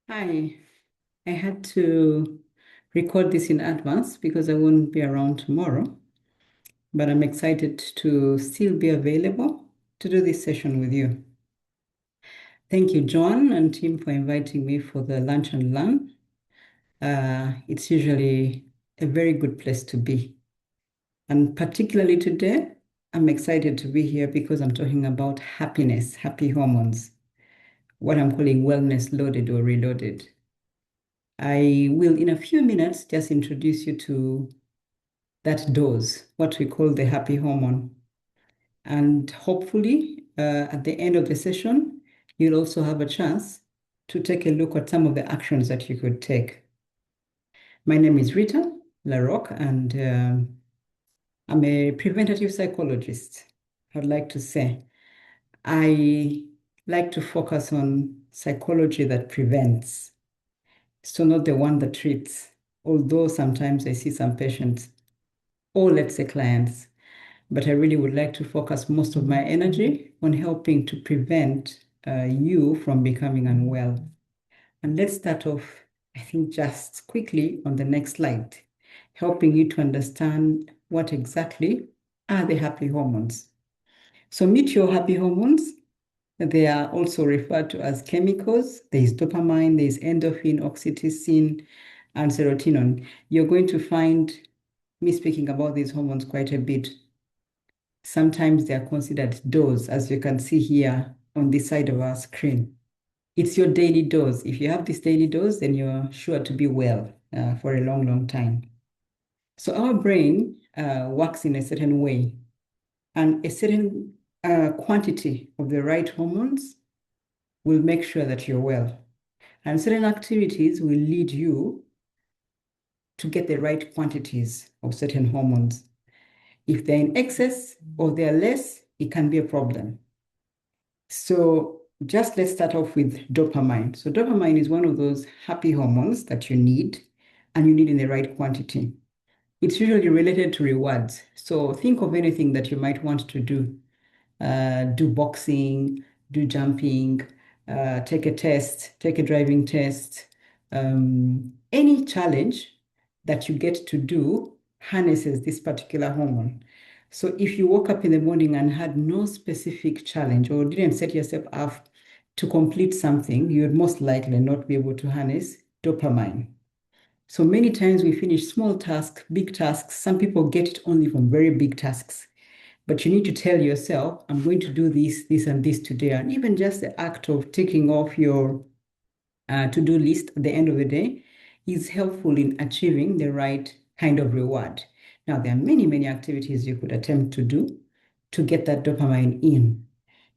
Hi, I had to record this in advance because I won't be around tomorrow, but I'm excited to still be available to do this session with you. Thank you, John and team, for inviting me for the Lunch and Learn. It's usually a very good place to be. And particularly today, I'm excited to be here because I'm talking about happiness, happy hormones, what I'm calling wellness loaded or reloaded. I will, in a few minutes, just introduce you to that dose, what we call the happy hormone. And hopefully, at the end of the session, you'll also have a chance to take a look at some of the actions that you could take. My name is Rita Larok, and I'm a preventative psychologist. I'd like to say I like to focus on psychology that prevents, so not the one that treats, although sometimes I see some patients, or let's say clients, but I really would like to focus most of my energy on helping to prevent you from becoming unwell. And let's start off, I think, just quickly on the next slide, helping you to understand what exactly are the happy hormones. So meet your happy hormones. They are also referred to as chemicals. There is dopamine, there is endorphin, oxytocin, and serotonin. You're going to find me speaking about these hormones quite a bit. Sometimes they are considered dose, as you can see here on this side of our screen. It's your daily dose. If you have this daily dose, then you're sure to be well for a long, long time. So our brain works in a certain way, and a certain quantity of the right hormones will make sure that you're well. And certain activities will lead you to get the right quantities of certain hormones. If they're in excess or they're less, it can be a problem. So just let's start off with dopamine. So dopamine is one of those happy hormones that you need, and you need in the right quantity. It's usually related to rewards. So think of anything that you might want to do. Do boxing, do jumping, take a test, take a driving test. Any challenge that you get to do harnesses this particular hormone. So if you woke up in the morning and had no specific challenge or didn't set yourself up to complete something, you would most likely not be able to harness dopamine. So many times we finish small tasks, big tasks. Some people get it only from very big tasks. But you need to tell yourself, I'm going to do this, this, and this today. And even just the act of taking off your to-do list at the end of the day is helpful in achieving the right kind of reward. Now, there are many, many activities you could attempt to do to get that dopamine in.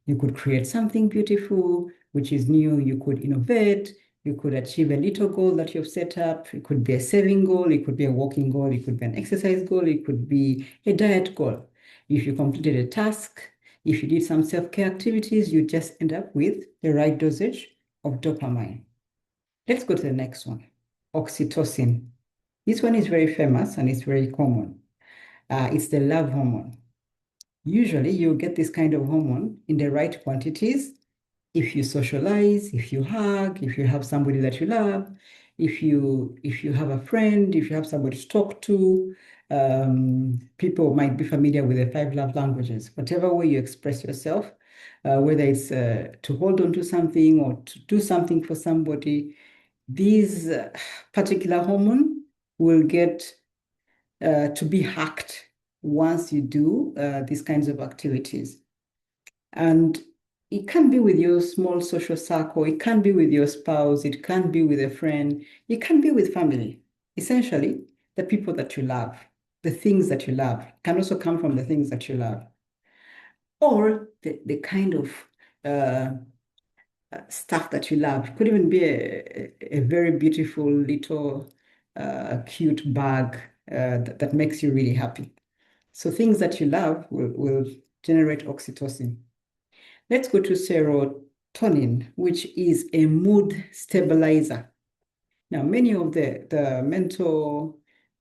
You could create something beautiful, which is new. You could innovate. You could achieve a little goal that you've set up. It could be a saving goal. It could be a walking goal. It could be an exercise goal. It could be a diet goal. If you completed a task, if you did some self-care activities, you just end up with the right dosage of dopamine. Let's go to the next one, oxytocin. This one is very famous and it's very common. It's the love hormone. Usually you get this kind of hormone in the right quantities if you socialize, if you hug, if you have somebody that you love, if you have a friend, if you have somebody to talk to. People might be familiar with the five love languages. Whatever way you express yourself, whether it's to hold on to something or to do something for somebody, these particular hormone will get to be hacked once you do these kinds of activities. And it can be with your small social circle, it can be with your spouse, it can be with a friend, it can be with family. Essentially, the people that you love, the things that you love, can also come from the things that you love. Or the kind of uh, stuff that you love. It could even be a very beautiful little cute bag that makes you really happy. So things that you love will generate oxytocin. Let's go to serotonin, which is a mood stabilizer. Now, many of the mental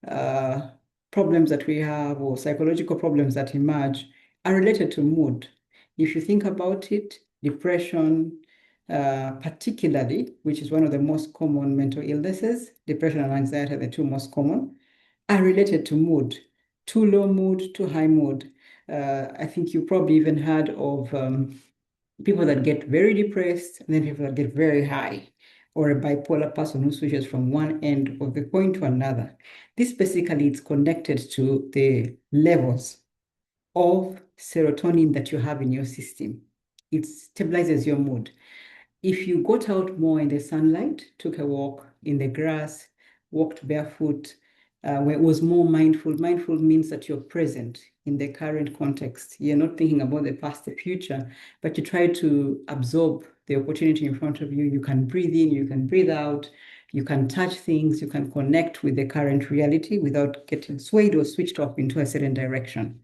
uh, problems that we have or psychological problems that emerge are related to mood. If you think about it, depression, particularly, which is one of the most common mental illnesses, depression and anxiety are the two most common, are related to mood, too low mood, too high mood. I think you probably even heard of people that get very depressed and then people that get very high, or a bipolar person who switches from one end of the coin to another. This basically is connected to the levels of serotonin that you have in your system. It stabilizes your mood. If you got out more in the sunlight, took a walk in the grass, walked barefoot, where it was more mindful. Mindful means that you're present in the current context. You're not thinking about the past, the future, but you try to absorb the opportunity in front of you. You can breathe in, you can breathe out, you can touch things, you can connect with the current reality without getting swayed or switched off into a certain direction.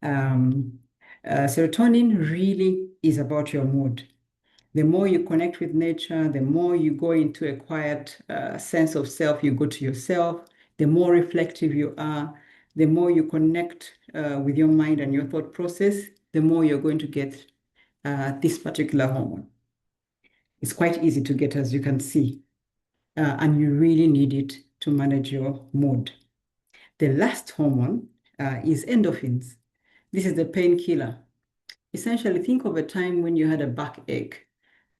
Um, Serotonin really is about your mood. The more you connect with nature, the more you go into a quiet sense of self, you go to yourself, the more reflective you are, the more you connect with your mind and your thought process, the more you're going to get this particular hormone. It's quite easy to get, as you can see, and you really need it to manage your mood. The last hormone is endorphins. This is the painkiller. Essentially, think of a time when you had a backache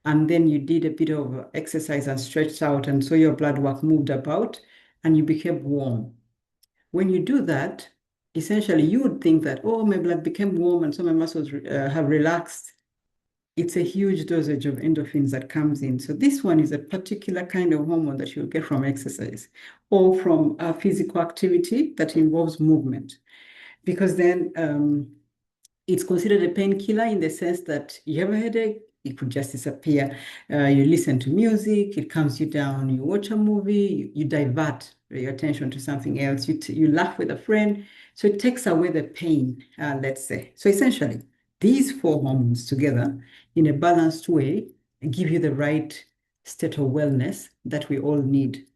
and then you did a bit of exercise and stretched out, and so your blood work moved about and you became warm. When you do that, essentially you would think that, oh, my blood became warm and so my muscles have relaxed. It's a huge dosage of endorphins that comes in. So this one is a particular kind of hormone that you'll get from exercise or from physical activity that involves movement. Because then it's considered a painkiller in the sense that you have a headache, it could just disappear. You listen to music, it calms you down. You watch a movie, you divert your attention to something else. You laugh with a friend. So it takes away the pain, let's say. So essentially, these four hormones together in a balanced way give you the right state of wellness that we all need.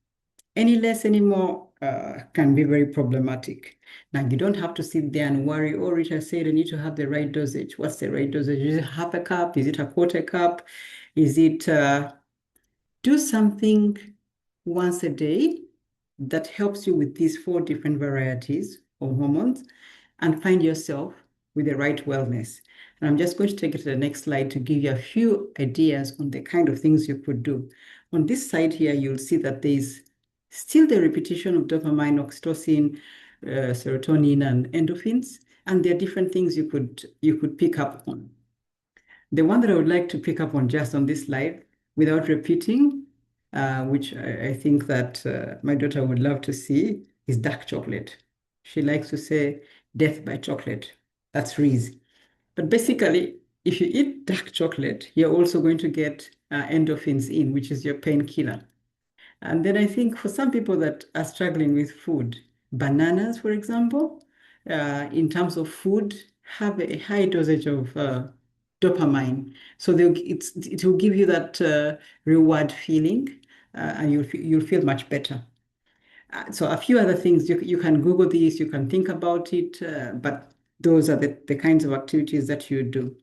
Any less, any more can be very problematic. Now, you don't have to sit there and worry, oh, Rita said I need to have the right dosage. What's the right dosage? Is it half a cup? Is it a quarter cup? Is it do something once a day that helps you with these four different varieties of hormones and find yourself with the right wellness. And I'm just going to take it to the next slide to give you a few ideas on the kind of things you could do. On this side here, you'll see that there's still the repetition of dopamine, oxytocin, serotonin, and endorphins, and there are different things you could pick up on. The one that I would like to pick up on just on this slide, without repeating, which I think that my daughter would love to see, is dark chocolate. She likes to say death by chocolate. That's Reese. But basically, if you eat dark chocolate, you're also going to get endorphins in, which is your painkiller. And then I think for some people that are struggling with food, bananas, for example, in terms of food, have a high dosage of dopamine. So it will give you that reward feeling, and you'll feel much better. So a few other things, you can Google these, you can think about it, but those are the kinds of activities that you do.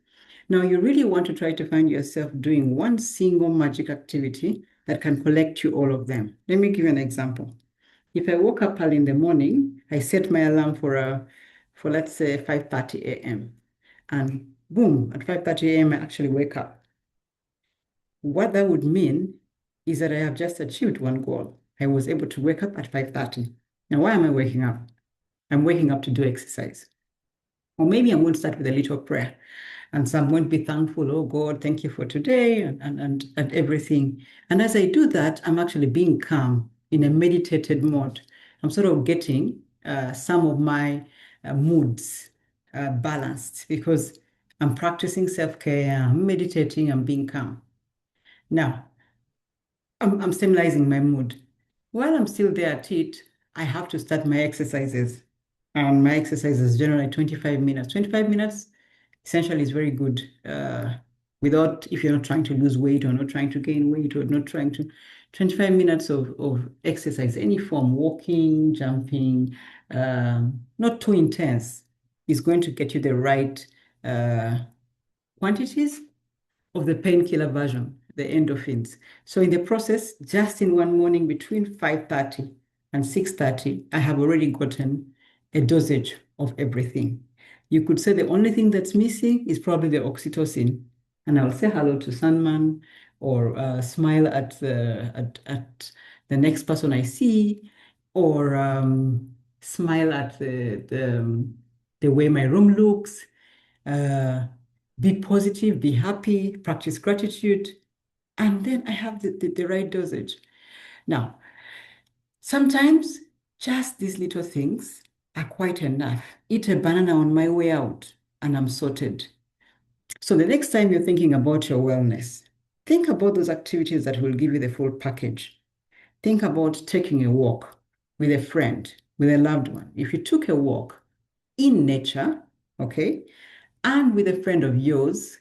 Now, you really want to try to find yourself doing one single magic activity that can collect you all of them. Let me give you an example. If I woke up early in the morning, I set my alarm for let's say 5:30 a.m. And boom, at 5:30 a.m. I actually wake up. What that would mean is that I have just achieved one goal. I was able to wake up at 5:30. Now, why am I waking up? I'm waking up to do exercise. Or maybe I'm going to start with a little prayer. And so I'm going to be thankful, oh God, thank you for today and everything. And as I do that, I'm actually being calm in a meditated mode. I'm sort of getting some of my moods balanced because I'm practicing self-care, I'm meditating, I'm being calm. Now, I'm stabilizing my mood. While I'm still there at it, I have to start my exercises. And my exercise is generally 25 minutes. 25 minutes essentially is very good without, if you're not trying to lose weight or not trying to gain weight or not trying to, 25 minutes of exercise, any form, walking, jumping, not too intense, is going to get you the right uh, quantities of the painkiller version. the endorphins. So in the process, just in one morning between 5:30 and 6:30, I have already gotten a dosage of everything. You could say the only thing that's missing is probably the oxytocin. And I'll say hello to Sandman or smile at the next person I see, or smile at the way my room looks. Uh, be positive, be happy, practice gratitude, and then I have the right dosage. Now, sometimes just these little things are quite enough. Eat a banana on my way out, and I'm sorted. So the next time you're thinking about your wellness, think about those activities that will give you the full package. Think about taking a walk with a friend, with a loved one. If you took a walk in nature, okay, and with a friend of yours,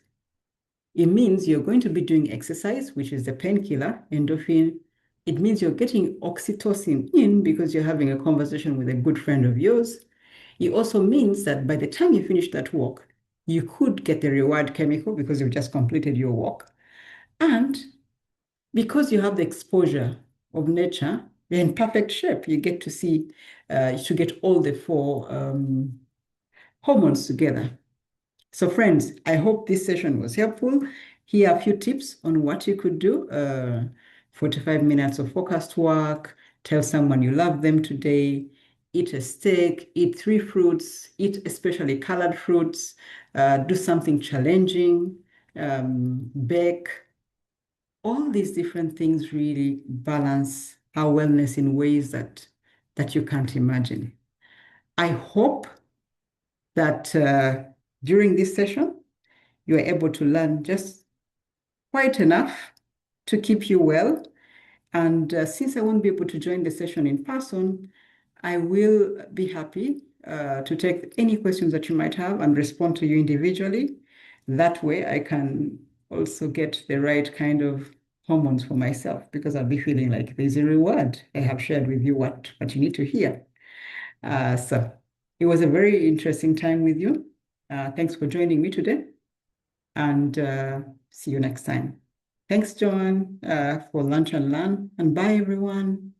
it means you're going to be doing exercise, which is the painkiller, endorphin. It means you're getting oxytocin in because you're having a conversation with a good friend of yours. It also means that by the time you finish that walk, you could get the reward chemical because you've just completed your walk. And because you have the exposure of nature, you're in perfect shape. You get to see, to get all the four hormones together. So friends, I hope this session was helpful. Here are a few tips on what you could do. 45 minutes of focused work, tell someone you love them today, eat a steak, eat 3 fruits, eat especially colored fruits, do something challenging, bake. All these different things really balance our wellness in ways that you can't imagine. I hope that during this session, you are able to learn just quite enough to keep you well. And since I won't be able to join the session in person, I will be happy to take any questions that you might have and respond to you individually. That way, I can also get the right kind of hormones for myself because I'll be feeling like there's a reward. I have shared with you what you need to hear. So it was a very interesting time with you. Thanks for joining me today, and see you next time. Thanks, John, for Lunch and Learn, and bye, everyone.